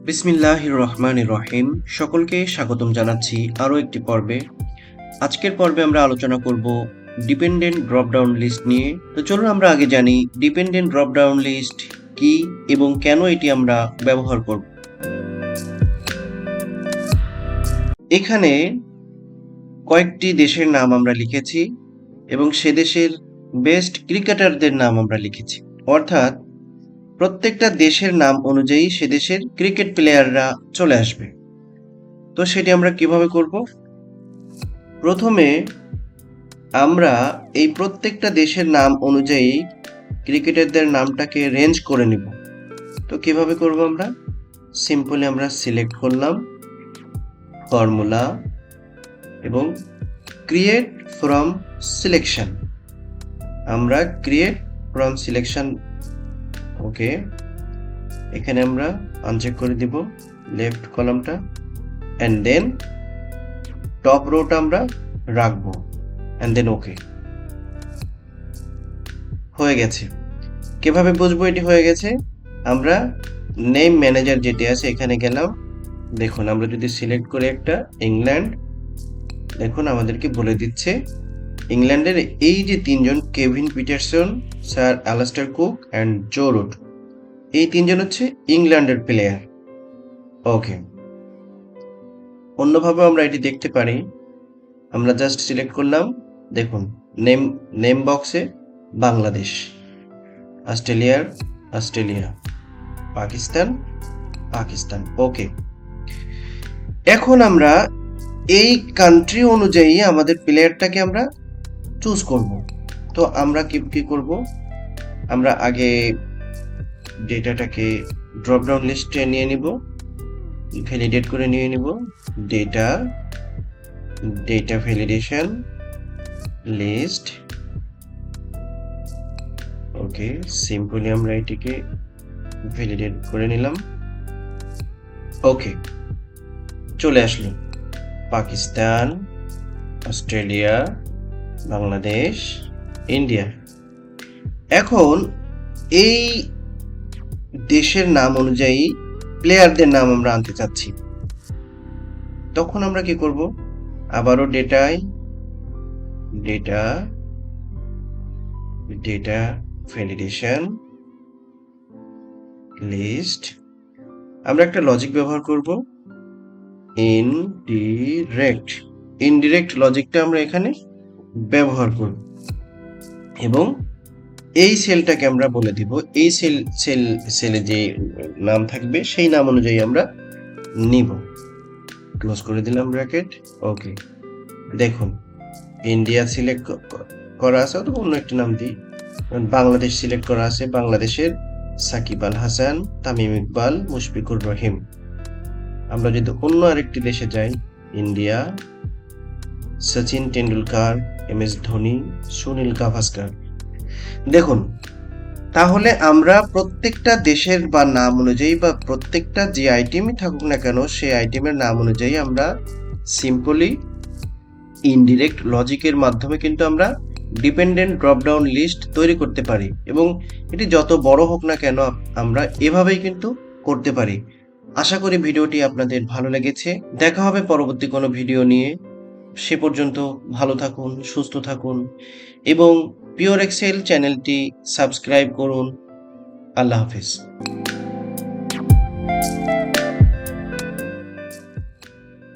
বিসমিল্লাহির রহমানির রহিম। সকলকে স্বাগতম জানাচ্ছি আরও একটি পর্বে। আজকের পর্বে আমরা আলোচনা করব ডিপেন্ডেন্ট ড্রপডাউন লিস্ট নিয়ে। তো চলুন আমরা আগে জানি ডিপেন্ডেন্ট ড্রপডাউন লিস্ট কি এবং কেন এটি আমরা ব্যবহার করব। এখানে কয়েকটি দেশের নাম আমরা লিখেছি এবং সে দেশের বেস্ট ক্রিকেটারদের নাম আমরা লিখেছি, অর্থাৎ প্রত্যেকটা দেশের নাম অনুযায়ী সে দেশের ক্রিকেট প্লেয়াররা চলে আসবে। তো সেটি আমরা কিভাবে করব? প্রথমে আমরা এই প্রত্যেকটা দেশের নাম অনুযায়ী ক্রিকেটারদের নামটাকে রেঞ্জ করে নিব। তো কিভাবে করব? আমরা সিম্পলি আমরা সিলেক্ট করলাম ফর্মুলা এবং ক্রিয়েট ফ্রম সিলেকশন। আমরা ক্রিয়েট ফ্রম সিলেকশন, ওকে, এখানে আমরা আনচেক করে দিব লেফট কলামটা অ্যান্ড দেন টপ রোটা আমরা রাখবো অ্যান্ড দেন ওকে। হয়ে গেছে। কিভাবে বুঝবো এটি হয়ে গেছে? আমরা নেম ম্যানেজার যেটি আছে এখানে গেলাম। দেখুন আমরা যদি সিলেক্ট করি একটা ইংল্যান্ড, দেখুন আমাদেরকে বলে দিচ্ছে ইংল্যান্ডের এই যে তিনজন, Kevin Pietersen, sir Alastair Cook and Joe Root, এই তিনজন হচ্ছে ইংল্যান্ডের প্লেয়ার। ওকে, অন্যভাবে আমরা এটি দেখতে পারি। আমরা জাস্ট সিলেক্ট করলাম, দেখুন নেম বক্সে বাংলাদেশ, অস্ট্রেলিয়া, পাকিস্তান। ওকে, এখন আমরা এই কান্ট্রি অনুযায়ী আমাদের প্লেয়ারটাকে আমরা চুজ করব। তো আমরা কি করব? আমরা আগে ডেটাটাকে ড্রপডাউন লিস্টে নিয়ে নিব, ভ্যালিডেট করে নিয়ে নিব ডেটা ভ্যালিডেশন লিস্ট। ওকে, সিম্পলি আমরা এটিকে ভ্যালিডেট করে নিলাম। ওকে, চলে আসলো পাকিস্তান, অস্ট্রেলিয়া, বাংলাদেশ, ইন্ডিয়া। এখন এই দেশের নাম অনুযায়ী প্লেয়ারদের নাম আমরা আনতে চাচ্ছি। তখন আমরা কি করব? আবারও ডেটা ভ্যালিডেশন লিস্ট। আমরা একটা লজিক ব্যবহার করব, ইনডিরেক্ট লজিকটা আমরা এখানে ব্যবহার করব এবং এই সেলটাকে আমরা বলে দিব, এই সেলে যে নাম থাকবে সেই নাম অনুযায়ী আমরা নিব। ক্লোজ করে দিলাম ব্র্যাকেট। ওকে, দেখুন ইন্ডিয়া সিলেক্ট করা আছে, অথবা অন্য একটি নাম দিই, বাংলাদেশ সিলেক্ট করা আছে, বাংলাদেশের সাকিব আল হাসান, তামিম ইকবাল, মুশফিকুর রহিম। আমরা যদি অন্য আরেকটি দেশে যাই, ইন্ডিয়া, সচিন টেন্ডুলকার, MS ধোনি, সুনীল গাভাস্কার। দেখুন, তাহলে আমরা প্রত্যেকটা দেশের বা নাম অনুযায়ী বা প্রত্যেকটা যে আইটেমই থাকুক না কেন সেই আইটেমের নাম অনুযায়ী আমরা সিম্পলি ইনডিরেক্ট লজিকের মাধ্যমে কিন্তু আমরা ডিপেন্ডেন্ট ড্রপডাউন লিস্ট তৈরি করতে পারি এবং এটি যত বড় হোক না কেন আমরা এভাবেই কিন্তু করতে পারি। আশা করি ভিডিওটি আপনাদের ভালো লেগেছে। দেখা হবে পরবর্তী কোনো ভিডিও নিয়ে। সে পর্যন্ত ভালো থাকুন, সুস্থ থাকুন এবং পিওর এক্সেল চ্যানেলটি সাবস্ক্রাইব করুন। আল্লাহ হাফেজ।